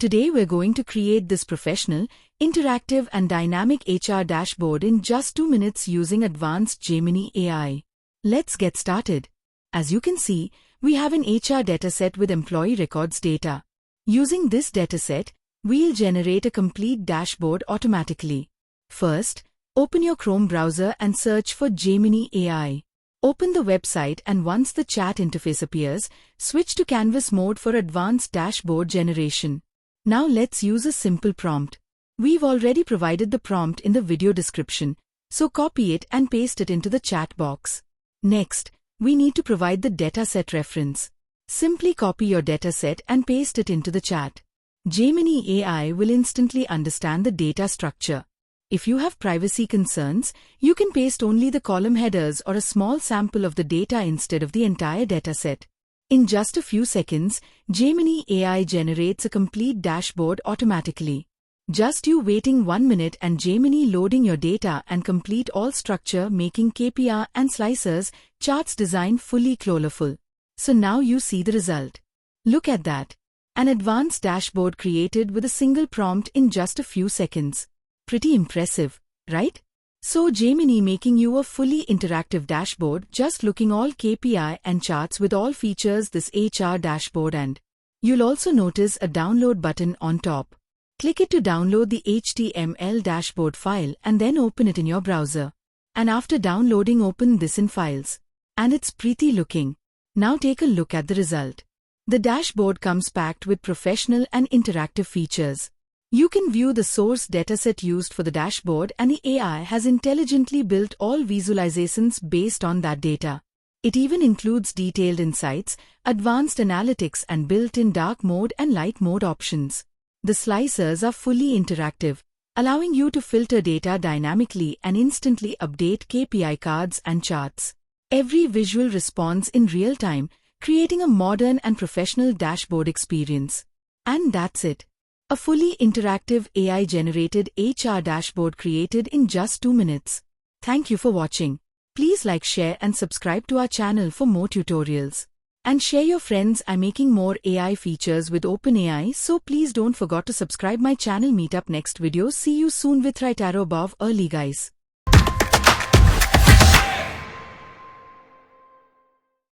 Today we're going to create this professional, interactive and dynamic HR dashboard in just 2 minutes using advanced Gemini AI. Let's get started. As you can see, we have an HR dataset with employee records data. Using this dataset, we'll generate a complete dashboard automatically. First, open your Chrome browser and search for Gemini AI. Open the website and once the chat interface appears, switch to Canvas mode for advanced dashboard generation. Now let's use a simple prompt. We've already provided the prompt in the video description, so copy it and paste it into the chat box. Next, we need to provide the dataset reference. Simply copy your dataset and paste it into the chat. Gemini AI will instantly understand the data structure. If you have privacy concerns, you can paste only the column headers or a small sample of the data instead of the entire dataset. In just a few seconds, Gemini AI generates a complete dashboard automatically. Just you waiting 1 minute and Gemini loading your data and complete all structure, making KPI and slicers, charts design fully colorful. So now you see the result. Look at that. An advanced dashboard created with a single prompt in just a few seconds. Pretty impressive, right? So Gemini making you a fully interactive dashboard, just looking all KPI and charts with all features this HR dashboard, and you'll also notice a download button on top. Click it to download the HTML dashboard file and then open it in your browser. And after downloading, open this in files. And it's pretty looking. Now take a look at the result. The dashboard comes packed with professional and interactive features. You can view the source dataset used for the dashboard and the AI has intelligently built all visualizations based on that data. It even includes detailed insights, advanced analytics and built-in dark mode and light mode options. The slicers are fully interactive, allowing you to filter data dynamically and instantly update KPI cards and charts. Every visual responds in real time, creating a modern and professional dashboard experience. And that's it. A fully interactive AI-generated HR dashboard created in just 2 minutes. Thank you for watching. Please like, share and subscribe to our channel for more tutorials. And share your friends. I'm making more AI features with OpenAI, so please don't forget to subscribe my channel. Meet up next video. See you soon with right arrow above early guys.